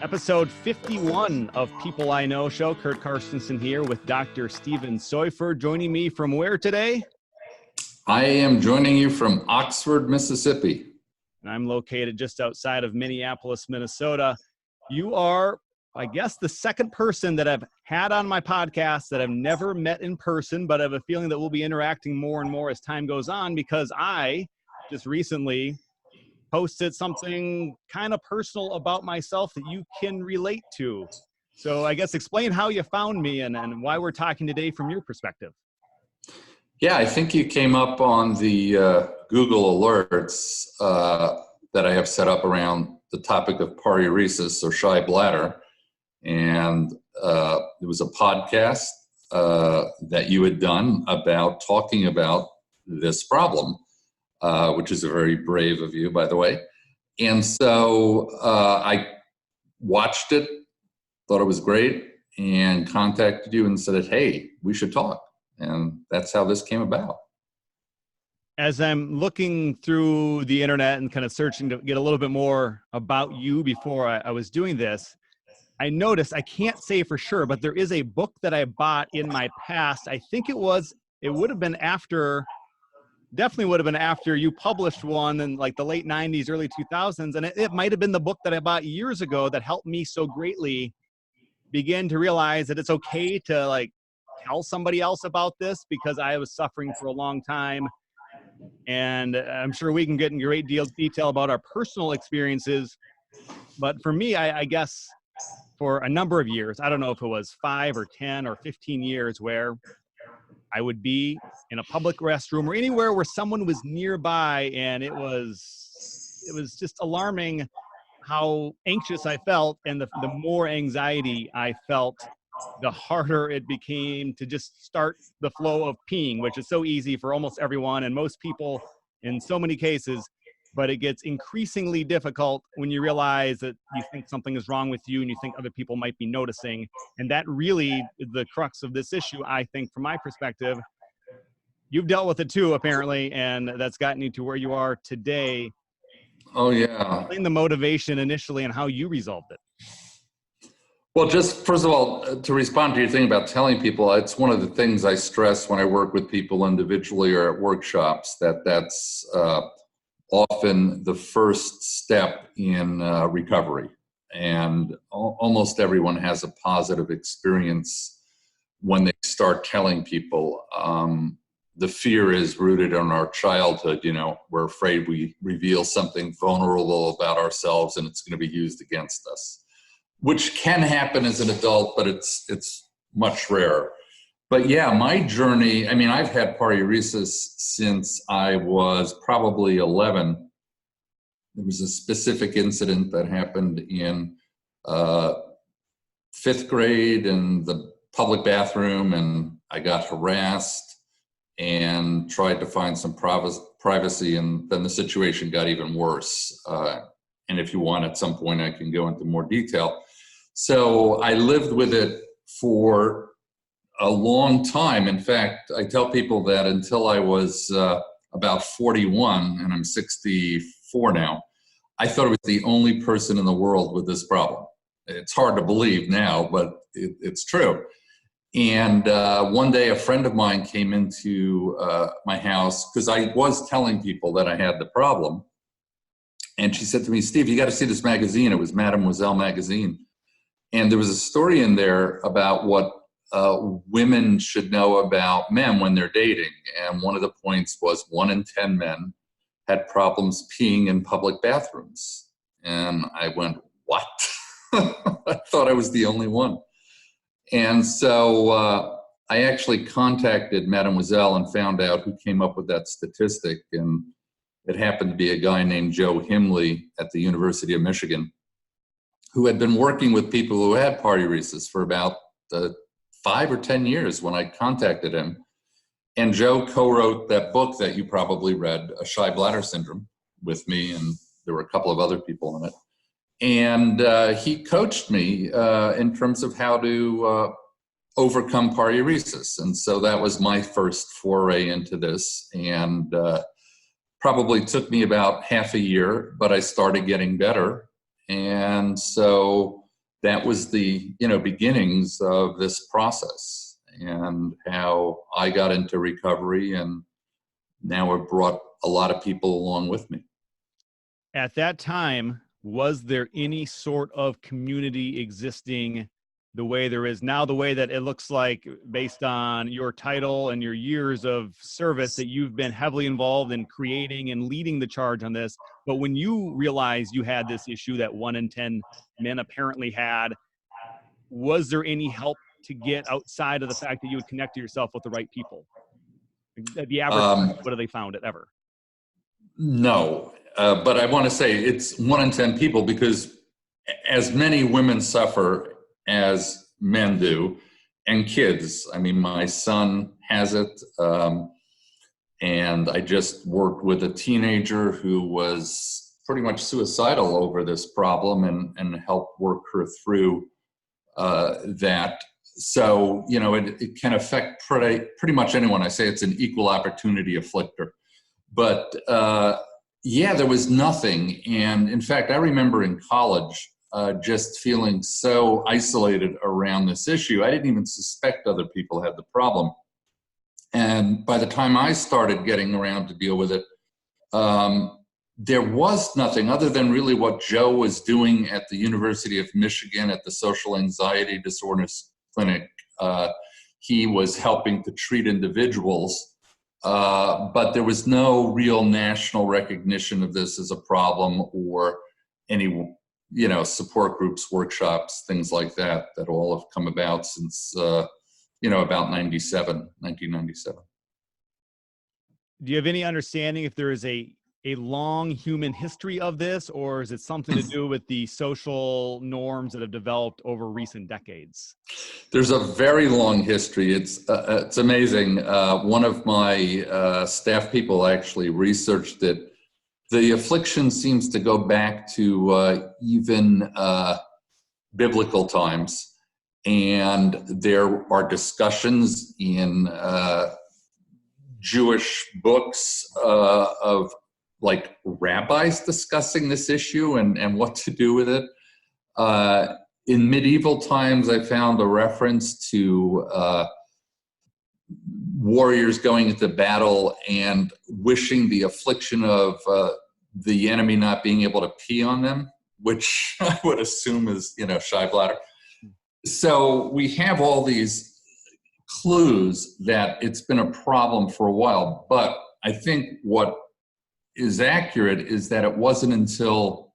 Episode 51 of People I Know Show. Curt Carstensen here with Dr. Stephen Soifer. Joining me from where today? I am joining you from Oxford, Mississippi. And I'm located just outside of Minneapolis, Minnesota. You are, I guess, the second person that I've had on my podcast that I've never met in person, but I have a feeling that we'll be interacting more and more as time goes on, because I just recently posted something kind of personal about myself that you can relate to. So I guess explain how you found me and why we're talking today from your perspective. Yeah, I think you came up on the Google alerts that I have set up around the topic of paruresis or shy bladder. And it was a podcast that you had done about talking about this problem, which is a very brave of you, by the way. And so I watched it, thought it was great, and contacted you and said, hey, we should talk. And that's how this came about. As I'm looking through the internet and kind of searching to get a little bit more about you before I was doing this, I noticed, I can't say for sure, but there is a book that I bought in my past. I think it would have been after, definitely would have been after you published one in like the late 90s, early 2000s. And it might have been the book that I bought years ago that helped me so greatly begin to realize that it's okay to like tell somebody else about this, because I was suffering for a long time. And I'm sure we can get in great detail about our personal experiences. But for me, I guess for a number of years, I don't know if it was 5 or 10 or 15 years, where I would be in a public restroom or anywhere where someone was nearby, and it was just alarming how anxious I felt, and the more anxiety I felt, the harder it became to just start the flow of peeing, which is so easy for almost everyone and most people in so many cases. But it gets increasingly difficult when you realize that you think something is wrong with you and you think other people might be noticing. And that really is the crux of this issue, I think, from my perspective. You've dealt with it too, apparently, and that's gotten you to where you are today. Oh, yeah. Explain the motivation initially and how you resolved it. Well, just first of all, to respond to your thing about telling people, it's one of the things I stress when I work with people individually or at workshops, that's often the first step in recovery. And almost everyone has a positive experience when they start telling people. The fear is rooted in our childhood. You know, we're afraid we reveal something vulnerable about ourselves and it's going to be used against us, which can happen as an adult, but it's much rarer. But yeah, my journey, I mean, I've had paruresis since I was probably 11. There was a specific incident that happened in 5th grade in the public bathroom, and I got harassed and tried to find some privacy, and then the situation got even worse. And if you want, at some point, I can go into more detail. So I lived with it for a long time. In fact, I tell people that until I was about 41, and I'm 64 now, I thought I was the only person in the world with this problem. It's hard to believe now, but it's true. And one day a friend of mine came into my house because I was telling people that I had the problem. And she said to me, Steve, you got to see this magazine. It was Mademoiselle magazine. And there was a story in there about what women should know about men when they're dating. And one of the points was 1 in 10 men had problems peeing in public bathrooms. And I went, what? I thought I was the only one. And so I actually contacted Mademoiselle and found out who came up with that statistic. And it happened to be a guy named Joe Himley at the University of Michigan, who had been working with people who had paruresis for about 5 or 10 years when I contacted him. And Joe co-wrote that book that you probably read, Shy Bladder Syndrome, with me, and there were a couple of other people in it. And he coached me in terms of how to overcome paruresis. And so that was my first foray into this, and probably took me about half a year, but I started getting better. And so that was the, beginnings of this process, and how I got into recovery, and now I've brought a lot of people along with me. At that time, was there any sort of community existing the way there is now, the way that it looks like, based on your title and your years of service, that you've been heavily involved in creating and leading the charge on this? But when you realized you had this issue that 1 in 10 men apparently had, was there any help to get outside of the fact that you would connect to yourself with the right people? The average person, what have they found it ever? No, but I want to say it's 1 in 10 people, because as many women suffer as men do, and kids. I mean, my son has it, and I just worked with a teenager who was pretty much suicidal over this problem, and helped work her through that. So, it can affect pretty much anyone. I say it's an equal opportunity afflictor. But yeah, there was nothing. And in fact, I remember in college just feeling so isolated around this issue. I didn't even suspect other people had the problem. And by the time I started getting around to deal with it, there was nothing other than really what Joe was doing at the University of Michigan at the Social Anxiety Disorders Clinic. He was helping to treat individuals, but there was no real national recognition of this as a problem, or any, support groups, workshops, things like that all have come about since, about 1997. Do you have any understanding if there is a long human history of this, or is it something to do with the social norms that have developed over recent decades? There's a very long history. It's amazing. One of my staff people actually researched it. The affliction seems to go back to even biblical times, and there are discussions in Jewish books of like rabbis discussing this issue and what to do with it. In medieval times, I found a reference to warriors going into battle and wishing the affliction of the enemy not being able to pee on them, which I would assume is, shy bladder. So we have all these clues that it's been a problem for a while, but I think what is accurate is that it wasn't until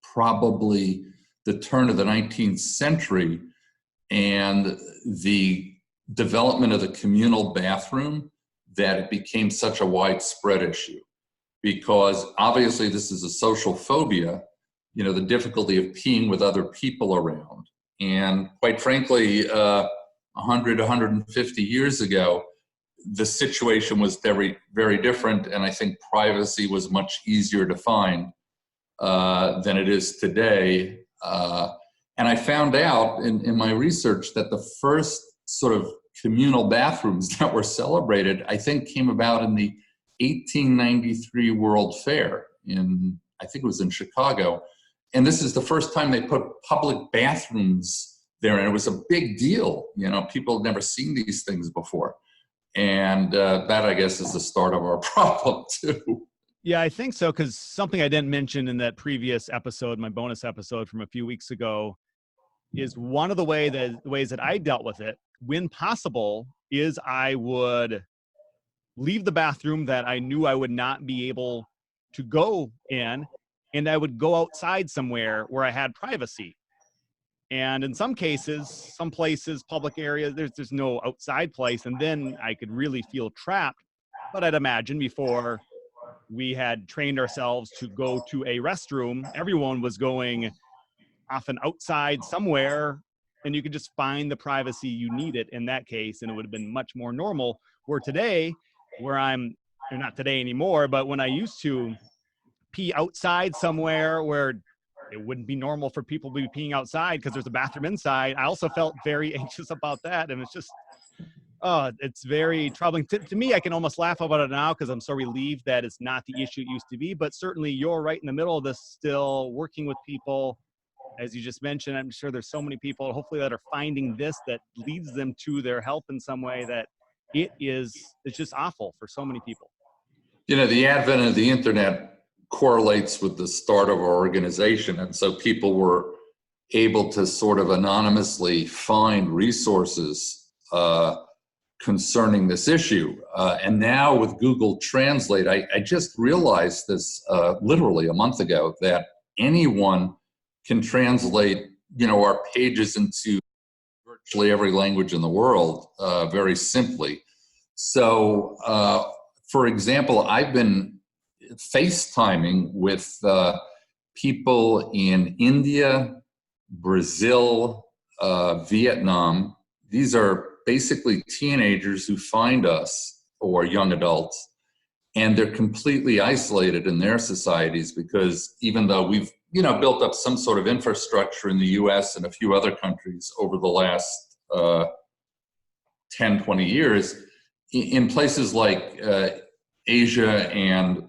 probably the turn of the 19th century and the development of the communal bathroom that it became such a widespread issue. Because obviously this is a social phobia, the difficulty of peeing with other people around. And quite frankly, 100, 150 years ago, the situation was very, very different, and I think privacy was much easier to find than it is today. And I found out in my research that the first sort of communal bathrooms that were celebrated, I think, came about in the 1893 World Fair I think it was in Chicago. And this is the first time they put public bathrooms there, and it was a big deal. People had never seen these things before. And that, I guess, is the start of our problem, too. Yeah, I think so, because something I didn't mention in that previous episode, my bonus episode from a few weeks ago, is one of the ways that I dealt with it, when possible, is I would leave the bathroom that I knew I would not be able to go in, and I would go outside somewhere where I had privacy. And in some cases, some places, public areas, there's no outside place, and then I could really feel trapped. But I'd imagine before we had trained ourselves to go to a restroom, everyone was going often outside somewhere, and you could just find the privacy you needed in that case, and it would have been much more normal. Where today, not today anymore, but when I used to pee outside somewhere where it wouldn't be normal for people to be peeing outside because there's a bathroom inside, I also felt very anxious about that. And it's just, it's very troubling. To me, I can almost laugh about it now because I'm so relieved that it's not the issue it used to be. But certainly you're right in the middle of this still, working with people. as you just mentioned, I'm sure there's so many people, hopefully, that are finding this that leads them to their help in some way that it's just awful for so many people. You know, the advent of the internet correlates with the start of our organization. And so people were able to sort of anonymously find resources concerning this issue. And now with Google Translate, I just realized this literally a month ago, that anyone can translate, you know, our pages into virtually every language in the world very simply. So, for example, I've been FaceTiming with people in India, Brazil, Vietnam. These are basically teenagers who find us, or young adults, and they're completely isolated in their societies because even though we've, you know, built up some sort of infrastructure in the US and a few other countries over the last 10, 20 years, in places like Asia and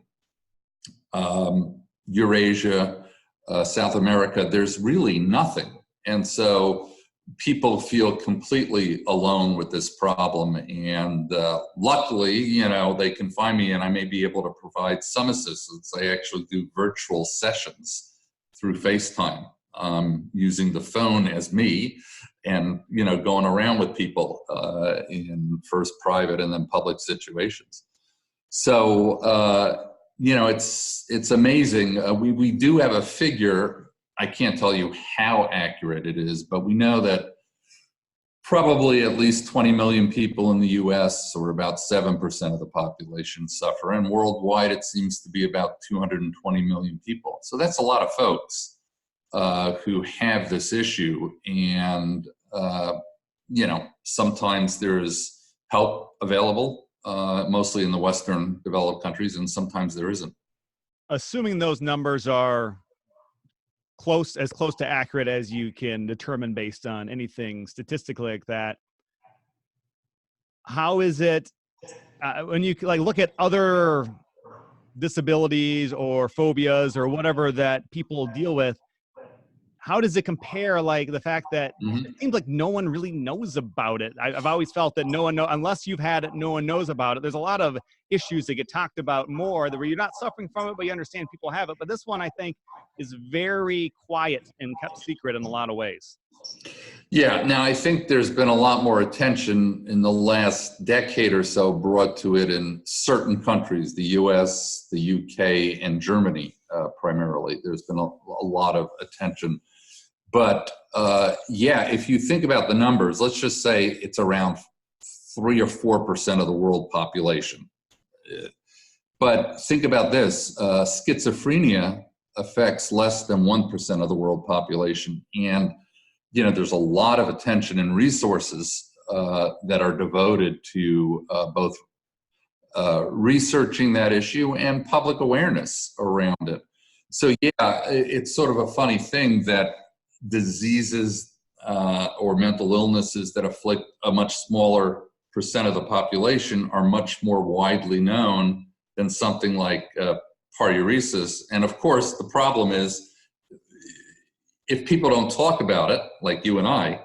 Eurasia, South America, there's really nothing. And so people feel completely alone with this problem. And luckily, you know, they can find me and I may be able to provide some assistance. I actually do virtual sessions through FaceTime, using the phone as me and, you know, going around with people in first private and then public situations. So, you know, it's amazing. We do have a figure. I can't tell you how accurate it is, but we know that probably at least 20 million people in the US, or about 7% of the population, suffer. And worldwide, it seems to be about 220 million people. So that's a lot of folks who have this issue. And, you know, sometimes there's help available, mostly in the Western developed countries, and sometimes there isn't. Assuming those numbers are as close to accurate as you can determine based on anything statistically like that, how is it when you like look at other disabilities or phobias or whatever that people deal with, how does it compare, like the fact that it seems like no one really knows about it? I've always felt that no one knows, unless you've had it, no one knows about it. There's a lot of issues that get talked about more where you're not suffering from it, but you understand people have it. But this one, I think, is very quiet and kept secret in a lot of ways. Yeah, now I think there's been a lot more attention in the last decade or so brought to it in certain countries, the US, the UK, and Germany primarily. There's been a lot of attention. But yeah, if you think about the numbers, let's just say it's around 3 or 4% of the world population. But think about this, schizophrenia affects less than 1% of the world population. And you know, there's a lot of attention and resources that are devoted to both researching that issue and public awareness around it. So yeah, it's sort of a funny thing that diseases or mental illnesses that afflict a much smaller percent of the population are much more widely known than something like paruresis. And of course, the problem is, if people don't talk about it, like you and I,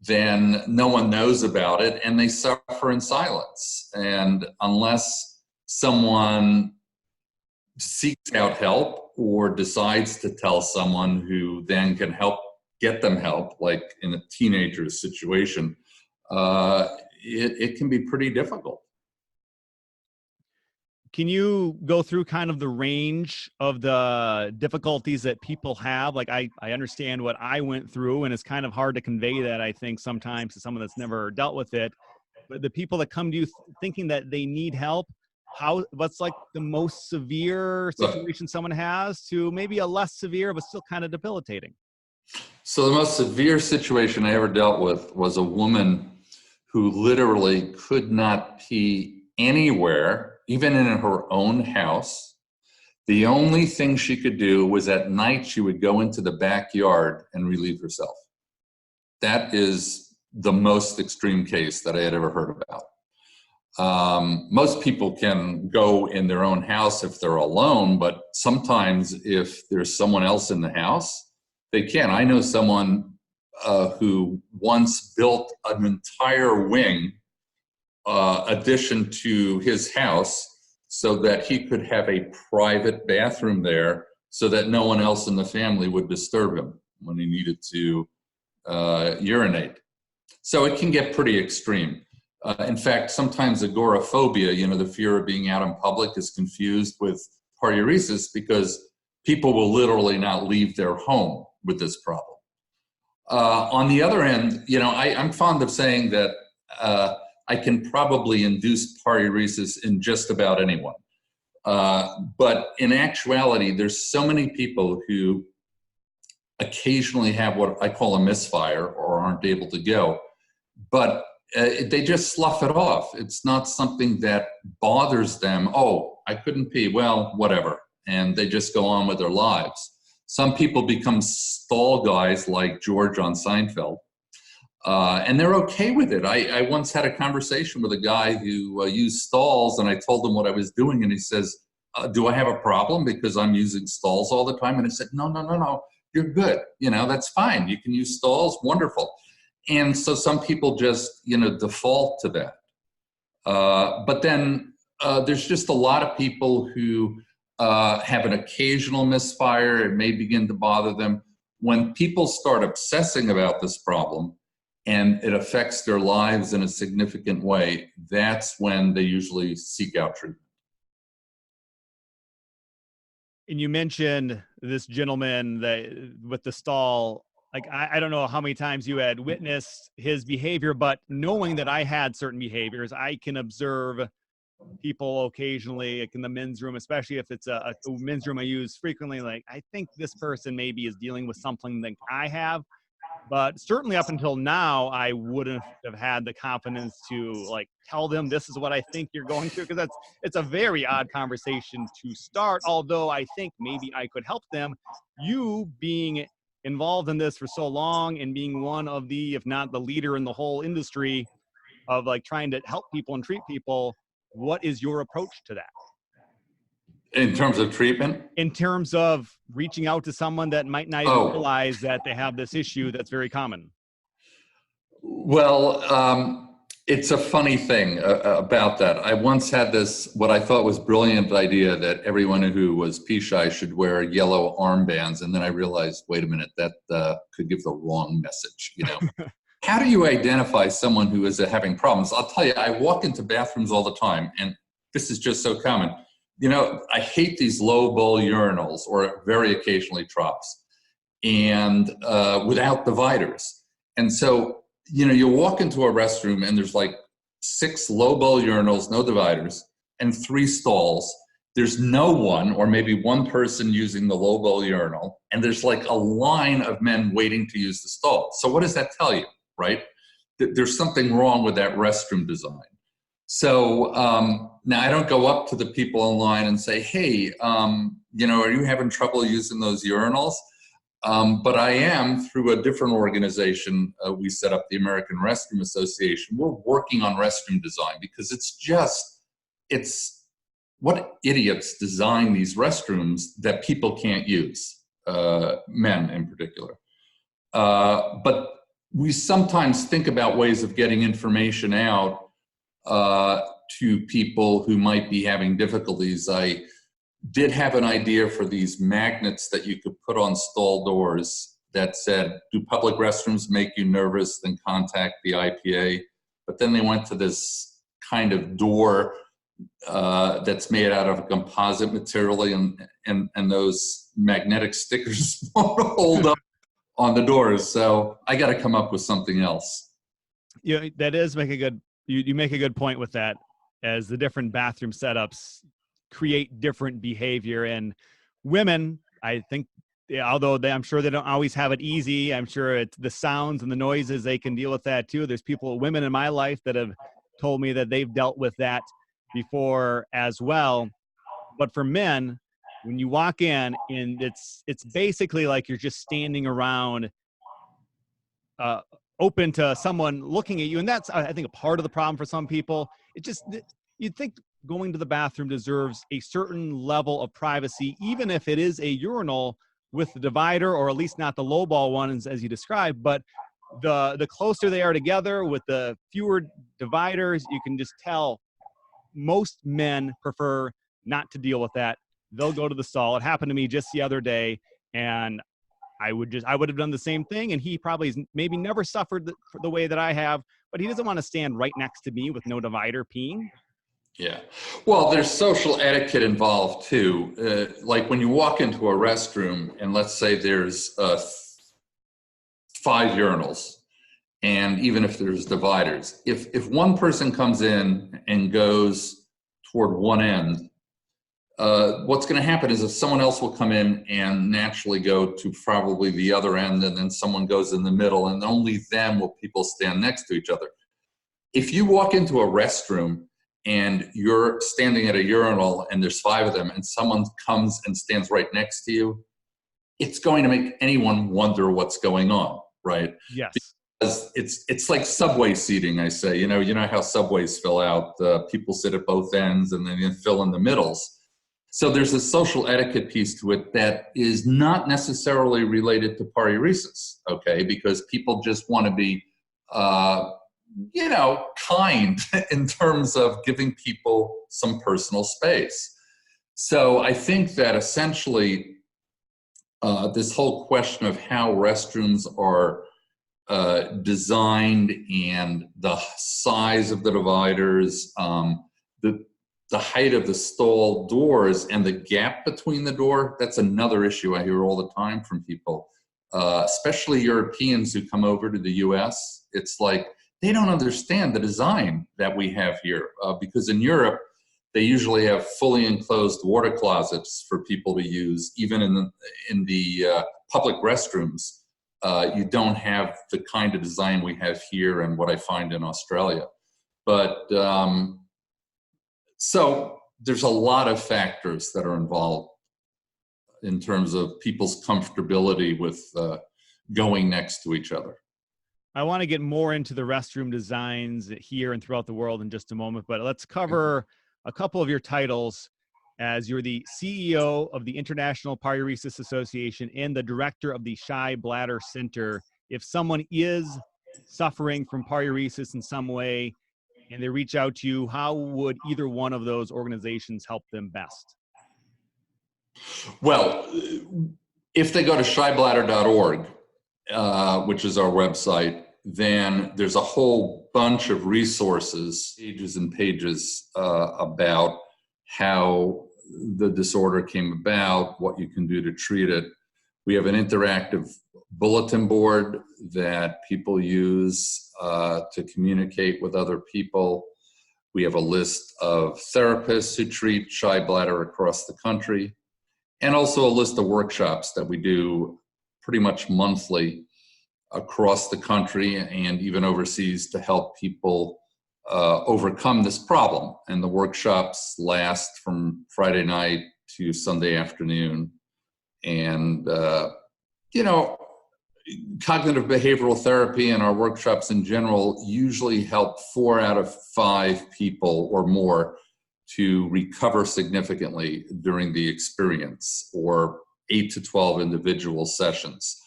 then no one knows about it and they suffer in silence. And unless someone seeks out help or decides to tell someone who then can help get them help, like in a teenager's situation, it can be pretty difficult. Can you go through kind of the range of the difficulties that people have? Like I understand what I went through, and it's kind of hard to convey that, I think, sometimes to someone that's never dealt with it. But the people that come to you thinking that they need help, what's like the most severe situation someone has to maybe a less severe but still kind of debilitating? So the most severe situation I ever dealt with was a woman who literally could not pee anywhere, even in her own house. The only thing she could do was at night she would go into the backyard and relieve herself. That is the most extreme case that I had ever heard about. Most people can go in their own house if they're alone, but sometimes if there's someone else in the house, They can. I know someone who once built an entire wing addition to his house so that he could have a private bathroom there so that no one else in the family would disturb him when he needed to urinate. So it can get pretty extreme. In fact, sometimes agoraphobia, the fear of being out in public, is confused with paruresis because people will literally not leave their home with this problem. On the other end, I'm fond of saying that I can probably induce paruresis in just about anyone. But in actuality, there's so many people who occasionally have what I call a misfire or aren't able to go, but they just slough it off. It's not something that bothers them. Oh, I couldn't pee. Well, whatever. And they just go on with their lives. Some people become stall guys like George on Seinfeld. And they're okay with it. I once had a conversation with a guy who used stalls, and I told him what I was doing, and he says, do I have a problem because I'm using stalls all the time? And I said, no, you're good. That's fine. You can use stalls, wonderful. And so some people just, default to that. But then there's just a lot of people who have an occasional misfire. It may begin to bother them. When people start obsessing about this problem, and it affects their lives in a significant way, that's when they usually seek out treatment. And you mentioned this gentleman with the stall. Like, I don't know how many times you had witnessed his behavior, but knowing that I had certain behaviors, I can observe people occasionally, like in the men's room, especially if it's a men's room I use frequently. Like, I think this person maybe is dealing with something that I have. But certainly up until now, I wouldn't have had the confidence to tell them this is what I think you're going through, because it's a very odd conversation to start. Although I think maybe I could help them. You being involved in this for so long and being one of the, if not the leader in the whole industry of trying to help people and treat people, what is your approach to that? In terms of treatment? In terms of reaching out to someone that might not even realize that they have this issue that's very common. Well, it's a funny thing about that. I once had this, what I thought was brilliant idea, that everyone who was pee shy should wear yellow armbands. And then I realized, wait a minute, that could give the wrong message. How do you identify someone who is having problems? I'll tell you, I walk into bathrooms all the time, and this is just so common. I hate these low bowl urinals, or very occasionally troughs, and without dividers. And so, you walk into a restroom and there's 6 low bowl urinals, no dividers, and 3 stalls. There's no one, or maybe one person using the low bowl urinal, and there's a line of men waiting to use the stall. So what does that tell you, right? There's something wrong with that restroom design. So now I don't go up to the people in line and say, hey, are you having trouble using those urinals? But I am, through a different organization, we set up the American Restroom Association. We're working on restroom design because it's what idiots design these restrooms that people can't use, men in particular. But we sometimes think about ways of getting information out to people who might be having difficulties. I did have an idea for these magnets that you could put on stall doors that said, do public restrooms make you nervous? Then contact the IPA. But then they went to this kind of door that's made out of a composite material, and those magnetic stickers won't hold up on the doors. So I got to come up with something else. Yeah, that is you make a good point with that, as the different bathroom setups create different behavior. And women, I think, although I'm sure they don't always have it easy, I'm sure it's the sounds and the noises, they can deal with that too. There's women in my life that have told me that they've dealt with that before as well. But for men, when you walk in, and it's basically like you're just standing around open to someone looking at you. And that's, I think, a part of the problem for some people. You'd think going to the bathroom deserves a certain level of privacy, even if it is a urinal, with the divider, or at least not the low ball ones as you described, but the closer they are together with the fewer dividers, you can just tell most men prefer not to deal with that. They'll go to the stall. It happened to me just the other day, and I would have done the same thing. And he probably has maybe never suffered the way that I have, but he doesn't want to stand right next to me with no divider peeing. Yeah. Well, there's social etiquette involved too. Like when you walk into a restroom and let's say there's 5 urinals, and even if there's dividers, if one person comes in and goes toward one end, what's going to happen is if someone else will come in and naturally go to probably the other end, and then someone goes in the middle, and only then will people stand next to each other. If you walk into a restroom and you're standing at a urinal and there's 5 of them and someone comes and stands right next to you, it's going to make anyone wonder what's going on, right? Yes. Because it's like subway seating, I say. You know how subways fill out, people sit at both ends and then you fill in the middles. So there's a social etiquette piece to it that is not necessarily related to paruresis, okay? Because people just want to be kind in terms of giving people some personal space. So I think that essentially this whole question of how restrooms are designed and the size of the dividers, the height of the stall doors and the gap between the door, that's another issue I hear all the time from people, especially Europeans who come over to the US. It's like, they don't understand the design that we have here, because in Europe, they usually have fully enclosed water closets for people to use. Even in the public restrooms, you don't have the kind of design we have here and what I find in Australia. But so there's a lot of factors that are involved in terms of people's comfortability with going next to each other. I want to get more into the restroom designs here and throughout the world in just a moment, but let's cover a couple of your titles, as you're the CEO of the International Paruresis Association and the director of the Shy Bladder Center. If someone is suffering from paruresis in some way and they reach out to you, how would either one of those organizations help them best? Well, if they go to shybladder.org, which is our website, then there's a whole bunch of resources, pages and pages about how the disorder came about, what you can do to treat it. We have an interactive bulletin board that people use to communicate with other people. We have a list of therapists who treat shy bladder across the country, and also a list of workshops that we do pretty much monthly across the country and even overseas to help people overcome this problem. And the workshops last from Friday night to Sunday afternoon. And, cognitive behavioral therapy and our workshops in general usually help 4 out of 5 people or more to recover significantly during the experience, or 8 to 12 individual sessions.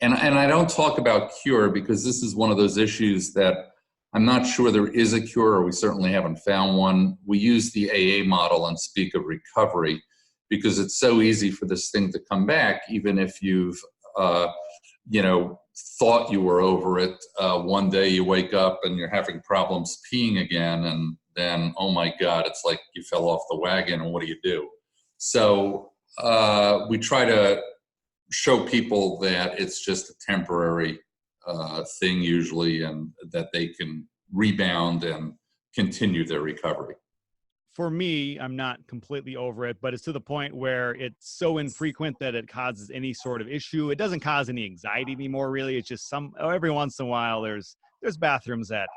And I don't talk about cure because this is one of those issues that I'm not sure there is a cure, or we certainly haven't found one. We use the AA model and speak of recovery because it's so easy for this thing to come back, even if you've, thought you were over it. One day you wake up and you're having problems peeing again, and then, oh my God, it's like you fell off the wagon, and what do you do? So we try to show people that it's just a temporary thing usually, and that they can rebound and continue their recovery. For me, I'm not completely over it, but it's to the point where it's so infrequent that it causes any sort of issue. It doesn't cause any anxiety anymore, really. It's just every once in a while there's bathrooms that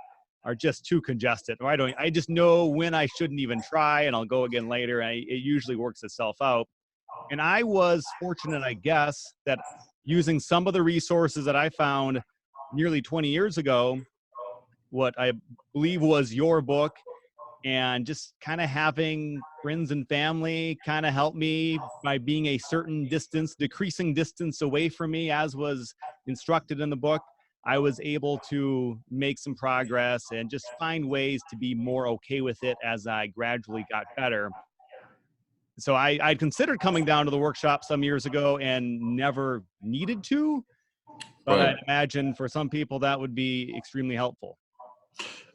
are just too congested. Or I just know when I shouldn't even try, and I'll go again later. It usually works itself out. And I was fortunate, I guess, that using some of the resources that I found nearly 20 years ago, what I believe was your book, and just kind of having friends and family kind of help me by being a certain distance, decreasing distance away from me, as was instructed in the book. I was able to make some progress and just find ways to be more okay with it as I gradually got better. So I'd considered coming down to the workshop some years ago and never needed to, but Right. I'd imagine for some people that would be extremely helpful.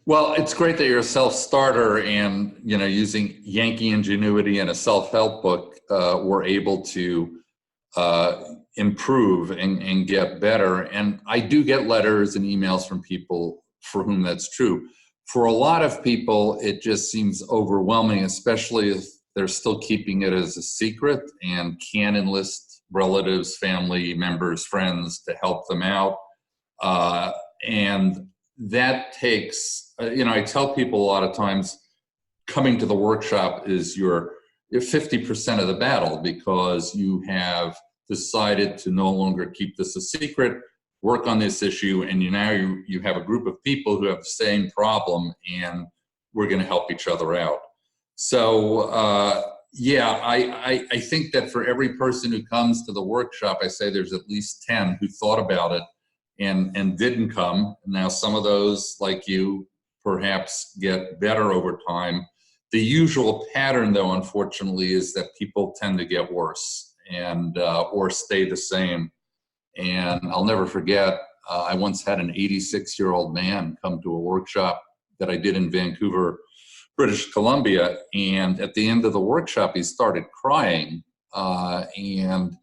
Well, it's great that you're a self-starter, and using Yankee ingenuity and a self-help book, we're able to improve and get better. And I do get letters and emails from people for whom that's true. For a lot of people, it just seems overwhelming, especially if they're still keeping it as a secret and can enlist relatives, family members, friends to help them out. And that takes, I tell people a lot of times, coming to the workshop is your 50% of the battle, because you have decided to no longer keep this a secret, work on this issue, and you have a group of people who have the same problem, and we're going to help each other out. So I think that for every person who comes to the workshop, I say there's at least 10 who thought about it and didn't come. Now, some of those, like you, perhaps get better over time. The usual pattern, though, unfortunately, is that people tend to get worse and or stay the same. And I'll never forget, I once had an 86-year-old man come to a workshop that I did in Vancouver, British Columbia. And at the end of the workshop, he started crying. And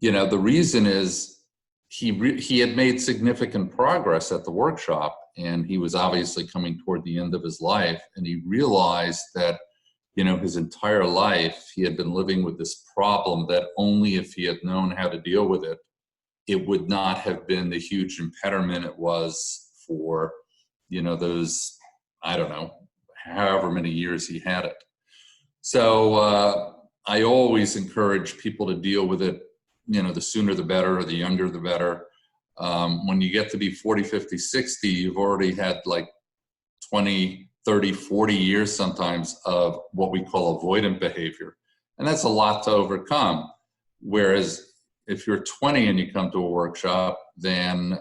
the reason is he had made significant progress at the workshop, and he was obviously coming toward the end of his life. And he realized that, his entire life, he had been living with this problem that only if he had known how to deal with it, it would not have been the huge impediment it was for, those, I don't know, however many years he had it. So I always encourage people to deal with it, the sooner the better, or the younger the better. When you get to be 40, 50, 60, you've already had like 20, 30, 40 years sometimes of what we call avoidant behavior. And that's a lot to overcome. Whereas if you're 20 and you come to a workshop, then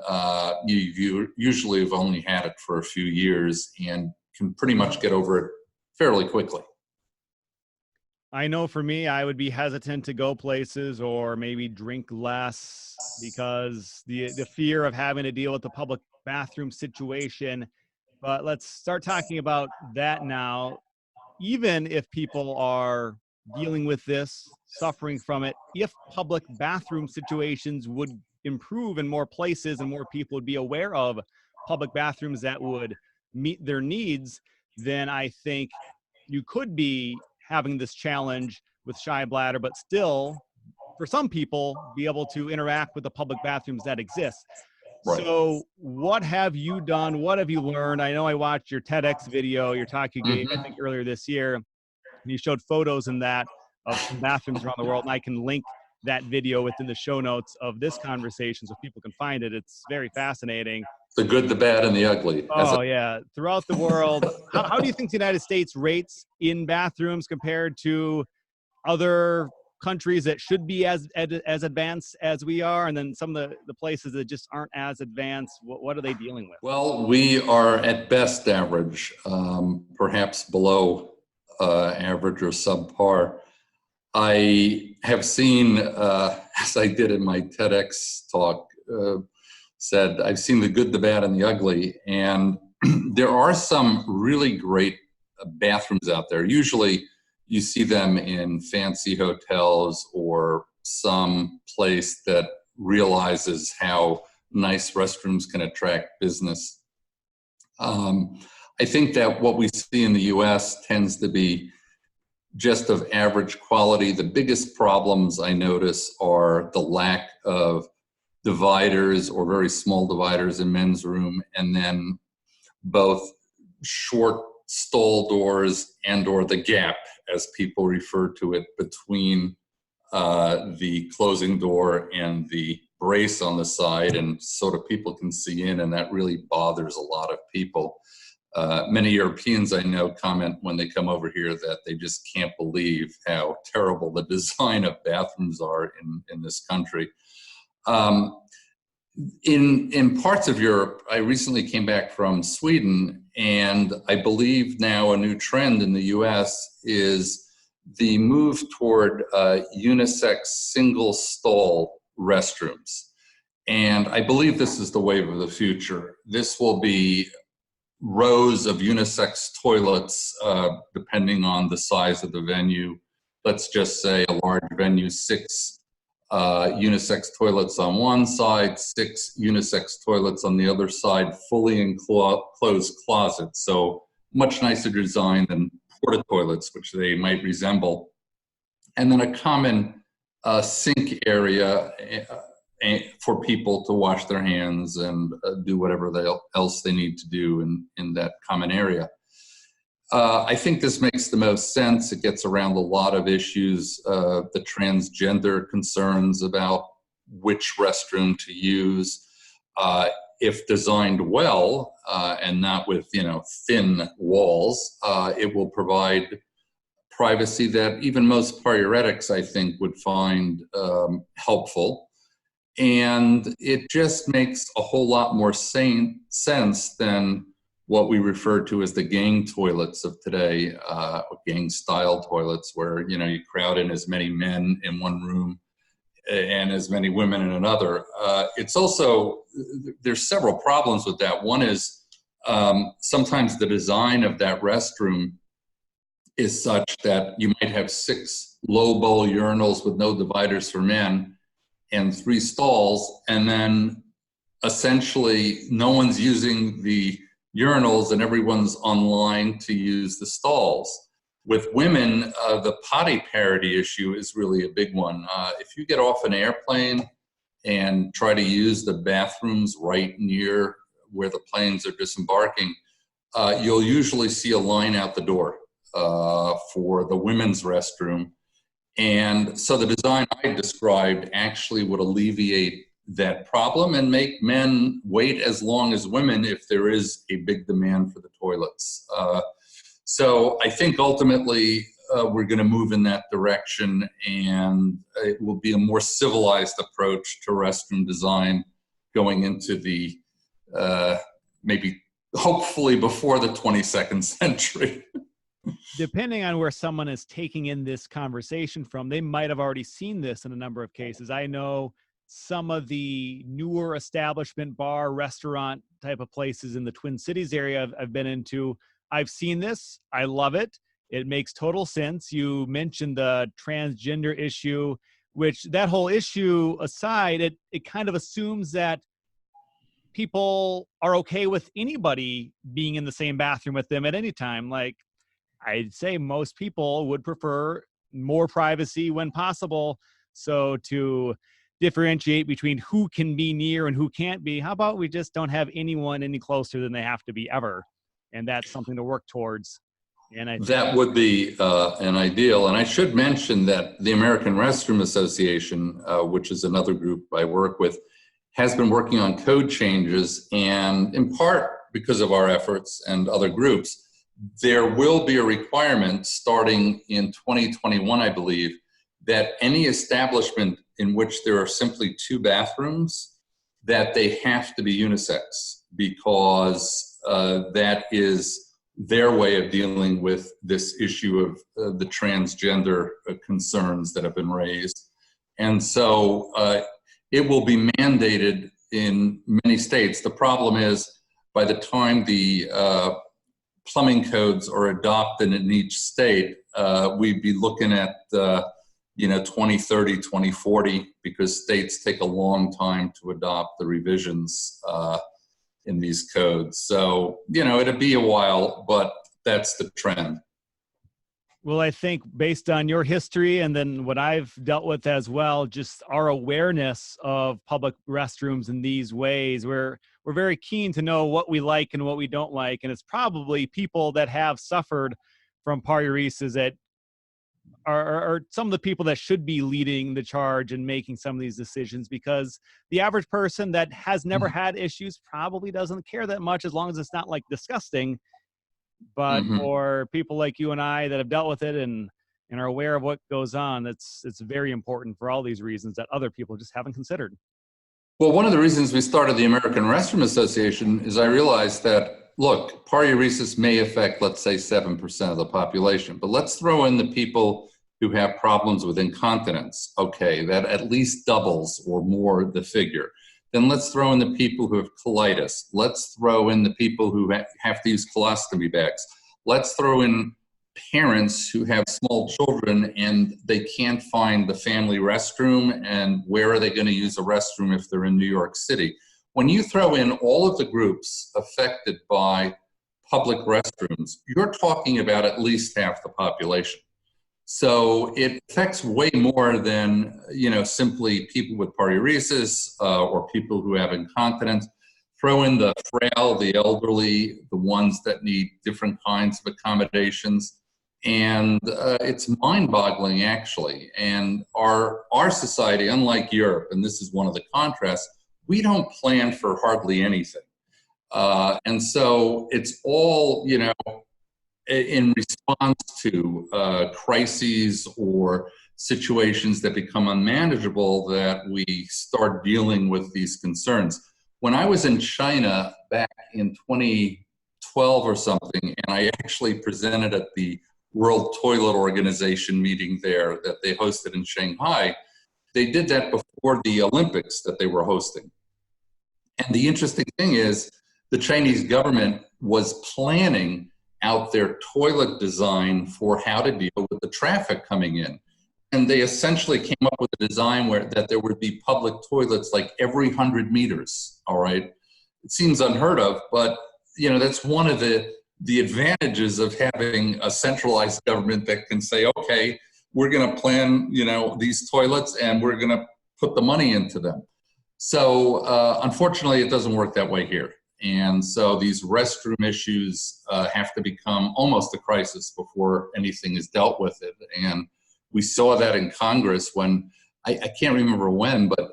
you usually have only had it for a few years and can pretty much get over it fairly quickly. I know for me, I would be hesitant to go places or maybe drink less because the fear of having to deal with the public bathroom situation. But let's start talking about that now. Even if people are dealing with this, suffering from it, if public bathroom situations would improve in more places and more people would be aware of public bathrooms that would meet their needs, then I think you could be having this challenge with shy bladder, but still, for some people, be able to interact with the public bathrooms that exist. Right. So what have you done? What have you learned? I know I watched your TEDx video, your talk you gave, I think earlier this year, and you showed photos in that of some bathrooms around the world. And I can link that video within the show notes of this conversation so people can find it. It's very fascinating. The good, the bad, and the ugly. Oh, yeah. Throughout the world, how do you think the United States rates in bathrooms compared to other countries that should be as advanced as we are, and then some of the places that just aren't as advanced? What are they dealing with? Well, we are at best average, perhaps below average or subpar. I have seen, as I did in my TEDx talk, said I've seen the good, the bad, and the ugly, and there are some really great bathrooms out there. Usually you see them in fancy hotels or some place that realizes how nice restrooms can attract business. I think that what we see in the US tends to be just of average quality. The biggest problems I notice are the lack of dividers or very small dividers in men's room, and then both short stall doors and or the gap, as people refer to it, between the closing door and the brace on the side, and so that people can see in, and that really bothers a lot of people. Many Europeans I know comment when they come over here that they just can't believe how terrible the design of bathrooms are in this country. In parts of Europe, I recently came back from Sweden, and I believe now a new trend in the US is the move toward unisex single stall restrooms. And I believe this is the wave of the future. This will be rows of unisex toilets, depending on the size of the venue. Let's just say a large venue, 6 unisex toilets on one side, 6 unisex toilets on the other side, fully enclosed closets. So much nicer design than porta toilets, which they might resemble. And then a common sink area for people to wash their hands and do whatever else they need to do in that common area. I think this makes the most sense. It gets around a lot of issues, the transgender concerns about which restroom to use. If designed well and not with thin walls, it will provide privacy that even most paruretics, I think, would find helpful. And it just makes a whole lot more sense than what we refer to as the gang toilets of today, gang-style toilets, where you crowd in as many men in one room and as many women in another. It's also, there's several problems with that. One is sometimes the design of that restroom is such that you might have 6 low bowl urinals with no dividers for men and 3 stalls, and then essentially no one's using the urinals and everyone's online to use the stalls. With women, the potty parity issue is really a big one. If you get off an airplane and try to use the bathrooms right near where the planes are disembarking, you'll usually see a line out the door for the women's restroom. And so the design I described actually would alleviate that problem and make men wait as long as women if there is a big demand for the toilets. So I think ultimately we're going to move in that direction, and it will be a more civilized approach to restroom design going into the maybe hopefully before the 22nd century. Depending on where someone is taking in this conversation from, they might have already seen this in a number of cases. I know some of the newer establishment, bar, restaurant type of places in the Twin Cities area I've been into. I've seen this. I love it. It makes total sense. You mentioned the transgender issue, which that whole issue aside, it kind of assumes that people are okay with anybody being in the same bathroom with them at any time. Like, I'd say most people would prefer more privacy when possible. So to differentiate between who can be near and who can't be, how about we just don't have anyone any closer than they have to be ever? And that's something to work towards. And that would be an ideal. And I should mention that the American Restroom Association, which is another group I work with, has been working on code changes. And in part because of our efforts and other groups, there will be a requirement starting in 2021, I believe, that any establishment in which there are simply 2 bathrooms, that they have to be unisex, because that is their way of dealing with this issue of the transgender concerns that have been raised. And so it will be mandated in many states. The problem is, by the time the plumbing codes are adopted in each state, we'd be looking at 2030, 2040, because states take a long time to adopt the revisions in these codes. So, it'd be a while, but that's the trend. Well, I think based on your history and then what I've dealt with as well, just our awareness of public restrooms in these ways, we're very keen to know what we like and what we don't like. And it's probably people that have suffered from paruresis that are some of the people that should be leading the charge and making some of these decisions, because the average person that has never had issues probably doesn't care that much, as long as it's not like disgusting. but Mhm. for people like you and I that have dealt with it and are aware of what goes on, it's very important for all these reasons that other people just haven't considered. Well, one of the reasons we started the American Restroom Association is I realized that, look, paruresis may affect, let's say, 7% of the population, but let's throw in the people who have problems with incontinence. Okay, that at least doubles or more the figure. Then let's throw in the people who have colitis. Let's throw in the people who have to use colostomy bags. Let's throw in parents who have small children and they can't find the family restroom, and where are they going to use a restroom if they're in New York City? When you throw in all of the groups affected by public restrooms, you're talking about at least half the population. So it affects way more than, simply people with paruresis or people who have incontinence. Throw in the frail, the elderly, the ones that need different kinds of accommodations. And it's mind-boggling, actually. And our society, unlike Europe, and this is one of the contrasts, we don't plan for hardly anything. And so it's all, in response to crises or situations that become unmanageable that we start dealing with these concerns. When I was in China back in 2012 or something, and I actually presented at the World Toilet Organization meeting there that they hosted in Shanghai, they did that before the Olympics that they were hosting. And the interesting thing is the Chinese government was planning out their toilet design for how to deal with the traffic coming in. And they essentially came up with a design that there would be public toilets like every 100 meters, all right? It seems unheard of, but that's one of the advantages of having a centralized government that can say, okay, we're gonna plan, these toilets and we're gonna put the money into them. So unfortunately, it doesn't work that way here. And so these restroom issues have to become almost a crisis before anything is dealt with it. And we saw that in Congress when, I can't remember when, but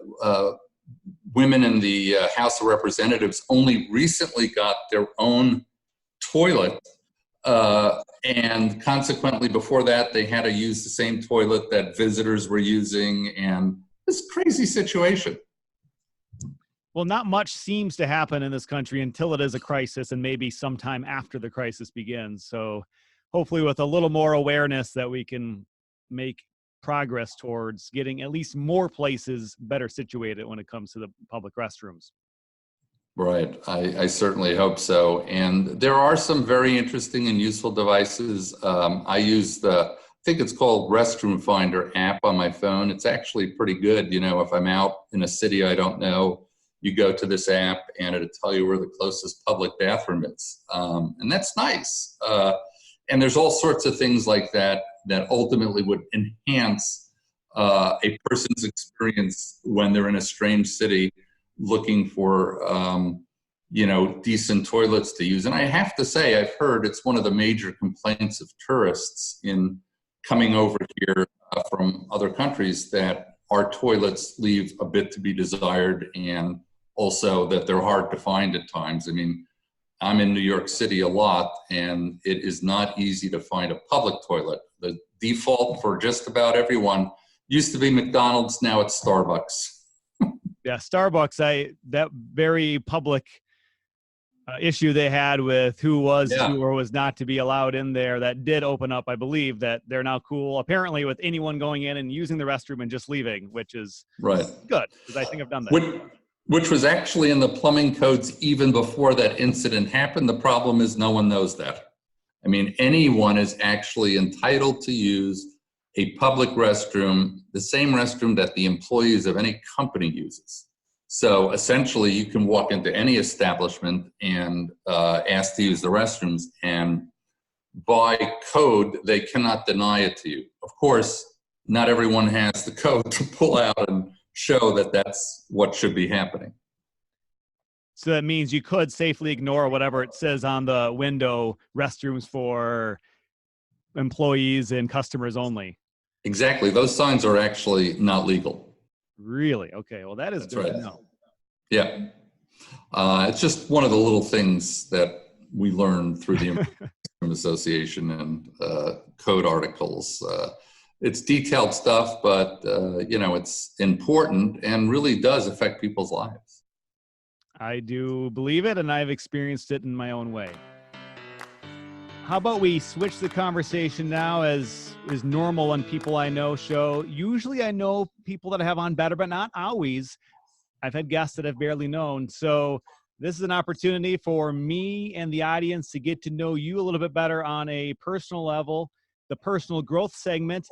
women in the House of Representatives only recently got their own toilet. And consequently, before that, they had to use the same toilet that visitors were using, and this crazy situation. Well, not much seems to happen in this country until it is a crisis, and maybe sometime after the crisis begins. So hopefully with a little more awareness that we can make progress towards getting at least more places better situated when it comes to the public restrooms. Right, I certainly hope so. And there are some very interesting and useful devices. I use I think it's called Restroom Finder app on my phone. It's actually pretty good. If I'm out in a city I don't know, you go to this app and it'll tell you where the closest public bathroom is. And that's nice. And there's all sorts of things like that ultimately would enhance a person's experience when they're in a strange city looking for, decent toilets to use. And I have to say, I've heard it's one of the major complaints of tourists in coming over here from other countries that our toilets leave a bit to be desired, and also that they're hard to find at times. I mean, I'm in New York City a lot, and it is not easy to find a public toilet. The default for just about everyone used to be McDonald's, now it's Starbucks. Yeah, Starbucks, that very public issue they had with who was to or was not to be allowed in there, that did open up, I believe, that they're now cool, apparently, with anyone going in and using the restroom and just leaving, which is right. Good, because I think I've done that. Which was actually in the plumbing codes even before that incident happened. The problem is no one knows that. I mean, anyone is actually entitled to use a public restroom, the same restroom that the employees of any company uses. So essentially, you can walk into any establishment and ask to use the restrooms, and by code, they cannot deny it to you. Of course, not everyone has the code to pull out and show that that's what should be happening. So that means you could safely ignore whatever it says on the window, restrooms for employees and customers only. Exactly. Those signs are actually not legal. Really? Okay. Well, that's good to know. Yeah. It's just one of the little things that we learn through the International Paruresis Association and code articles. It's detailed stuff, but it's important and really does affect people's lives. I do believe it, and I've experienced it in my own way. How about we switch the conversation now, as is normal on People I Know show. Usually I know people that I have on better, but not always. I've had guests that I've barely known. So this is an opportunity for me and the audience to get to know you a little bit better on a personal level, the personal growth segment.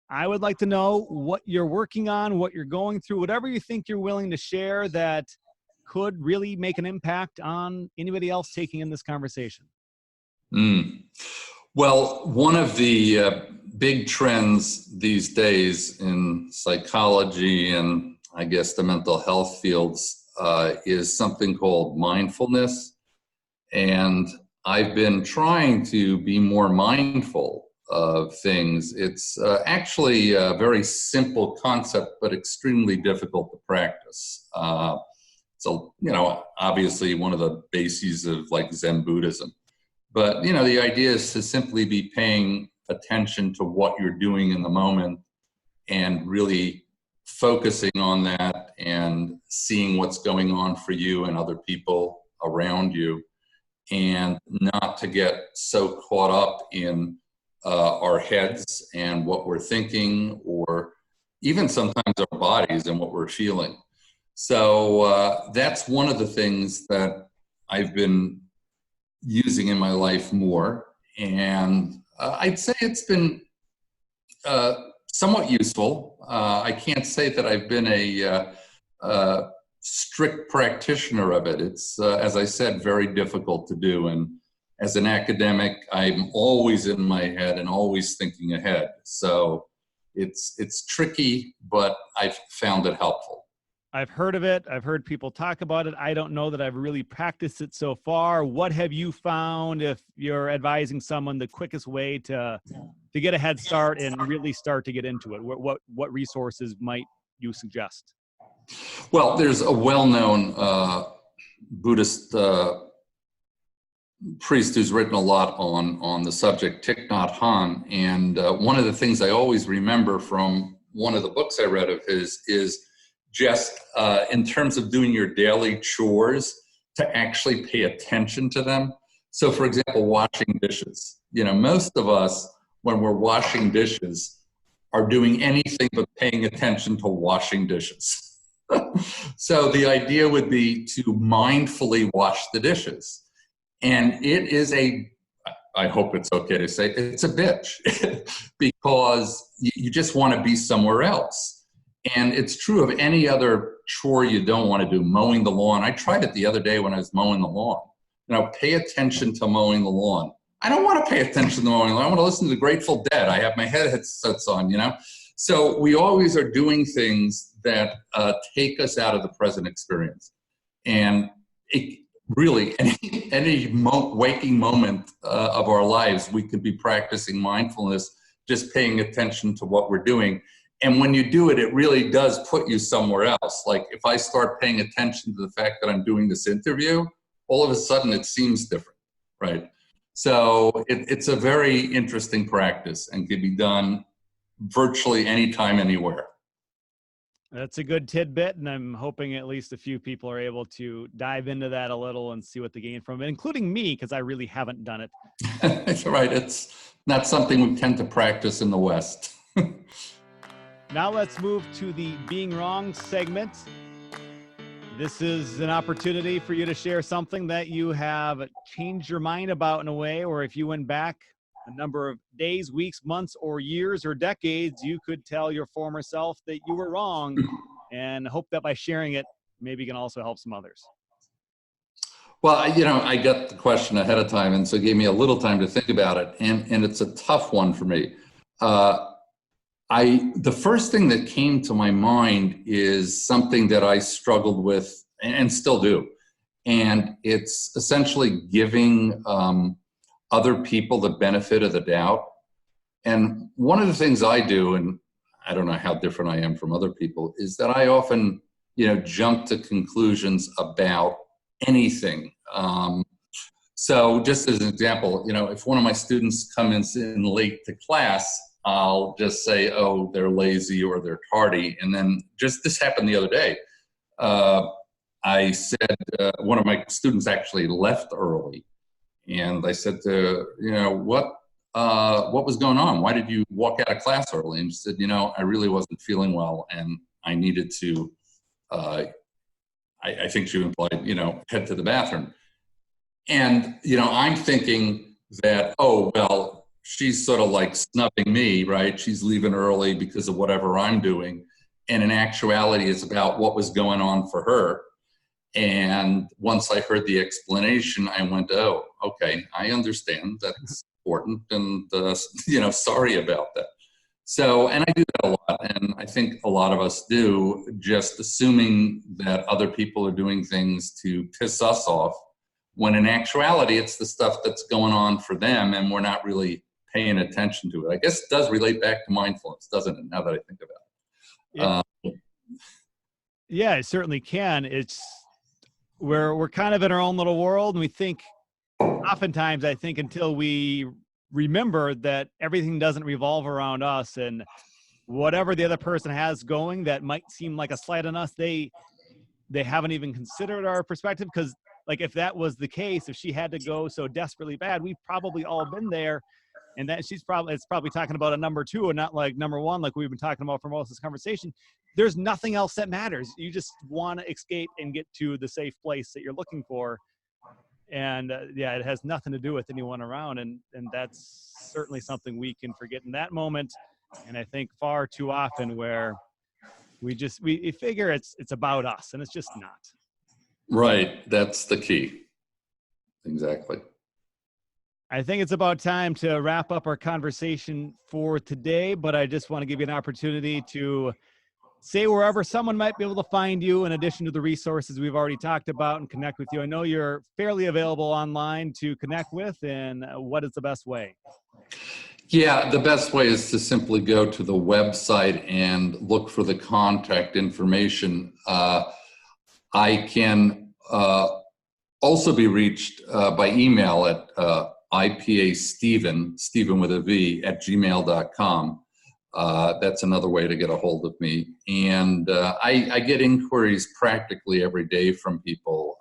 I would like to know what you're working on, what you're going through, whatever you think you're willing to share that could really make an impact on anybody else taking in this conversation. Well, one of the big trends these days in psychology and I guess the mental health fields is something called mindfulness. And I've been trying to be more mindful of things. It's actually a very simple concept, but extremely difficult to practice. So, obviously one of the bases of like Zen Buddhism. But, the idea is to simply be paying attention to what you're doing in the moment and really focusing on that and seeing what's going on for you and other people around you, and not to get so caught up in our heads and what we're thinking, or even sometimes our bodies and what we're feeling. So that's one of the things that I've been using in my life more. And I'd say it's been somewhat useful. I can't say that I've been a strict practitioner of it. It's, as I said, very difficult to do. And as an academic, I'm always in my head and always thinking ahead. So it's tricky, but I've found it helpful. I've heard of it. I've heard people talk about it. I don't know that I've really practiced it so far. What have you found, if you're advising someone, the quickest way to get a head start and really start to get into it? What resources might you suggest? Well, there's a well-known Buddhist priest who's written a lot on the subject, Thich Nhat Hanh. And one of the things I always remember from one of the books I read of his is just in terms of doing your daily chores, to actually pay attention to them. So for example, washing dishes. Most of us, when we're washing dishes, are doing anything but paying attention to washing dishes. So the idea would be to mindfully wash the dishes. And it is I hope it's okay to say, it's a bitch because you just want to be somewhere else. And it's true of any other chore you don't want to do. Mowing the lawn. I tried it the other day when I was mowing the lawn. Pay attention to mowing the lawn. I don't want to pay attention to mowing the lawn. I want to listen to the Grateful Dead. I have my headsets on, So we always are doing things that take us out of the present experience. And it really, any waking moment of our lives, we could be practicing mindfulness, just paying attention to what we're doing. And when you do it, it really does put you somewhere else. Like if I start paying attention to the fact that I'm doing this interview, all of a sudden it seems different, right? So it's a very interesting practice and can be done virtually anytime, anywhere. That's a good tidbit, and I'm hoping at least a few people are able to dive into that a little and see what they gain from it, including me, because I really haven't done it. That's right. It's not something we tend to practice in the West. Now let's move to the Being Wrong segment. This is an opportunity for you to share something that you have changed your mind about in a way, or if you went back a number of days, weeks, months, or years, or decades, you could tell your former self that you were wrong, and hope that by sharing it, maybe you can also help some others. Well, I got the question ahead of time, and so it gave me a little time to think about it, and it's a tough one for me. The first thing that came to my mind is something that I struggled with and still do. And it's essentially giving other people the benefit of the doubt. And one of the things I do, and I don't know how different I am from other people, is that I often, jump to conclusions about anything. So just as an example, if one of my students comes in late to class, I'll just say, oh, they're lazy or they're tardy. And then just this happened the other day. I said, one of my students actually left early. And I said to, what was going on? Why did you walk out of class early? And she said, I really wasn't feeling well and I needed to, I think she implied, head to the bathroom. And, I'm thinking that, oh, well, she's sort of like snubbing me, right? She's leaving early because of whatever I'm doing. And in actuality, it's about what was going on for her. And once I heard the explanation, I went, oh, okay, I understand that's important. And, sorry about that. So, and I do that a lot. And I think a lot of us do, just assuming that other people are doing things to piss us off, when in actuality, it's the stuff that's going on for them and we're not really paying attention to it. I guess it does relate back to mindfulness, doesn't it, now that I think about it? Yeah, it certainly can. We're kind of in our own little world, and we think, oftentimes, I think, until we remember that everything doesn't revolve around us, and whatever the other person has going that might seem like a slight on us, they haven't even considered our perspective. Because like, if that was the case, if she had to go so desperately bad, we've probably all been there. And that it's probably talking about a number 2 and not like number 1, like we've been talking about for most of this conversation. There's nothing else that matters. You just want to escape and get to the safe place that you're looking for. And it has nothing to do with anyone around. And that's certainly something we can forget in that moment. And I think far too often where we figure it's about us, and it's just not. Right. That's the key. Exactly. I think it's about time to wrap up our conversation for today, but I just want to give you an opportunity to say wherever someone might be able to find you, in addition to the resources we've already talked about, and connect with you. I know you're fairly available online to connect with, and what is the best way? Yeah, the best way is to simply go to the website and look for the contact information. I can also be reached by email at IPA Stephen with a V, @gmail.com. That's another way to get a hold of me. And I get inquiries practically every day from people.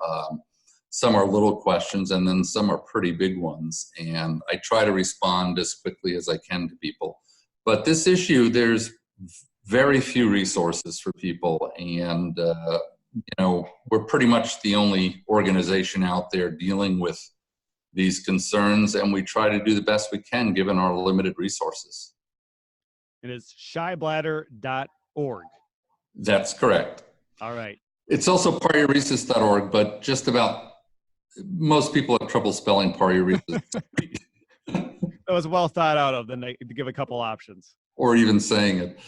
Some are little questions and then some are pretty big ones. And I try to respond as quickly as I can to people. But this issue, there's very few resources for people. And, we're pretty much the only organization out there dealing with these concerns. And we try to do the best we can given our limited resources. It is shybladder.org. That's correct. All right. It's also paruresis.org, but just about most people have trouble spelling paruresis. That was well thought out of, then to give a couple options. Or even saying it.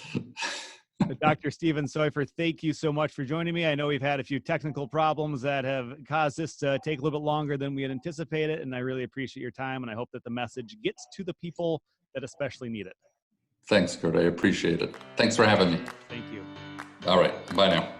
Dr. Stephen Soifer, thank you so much for joining me. I know we've had a few technical problems that have caused this to take a little bit longer than we had anticipated, and I really appreciate your time, and I hope that the message gets to the people that especially need it. Thanks, Curt. I appreciate it. Thanks for having me. Thank you. All right. Bye now.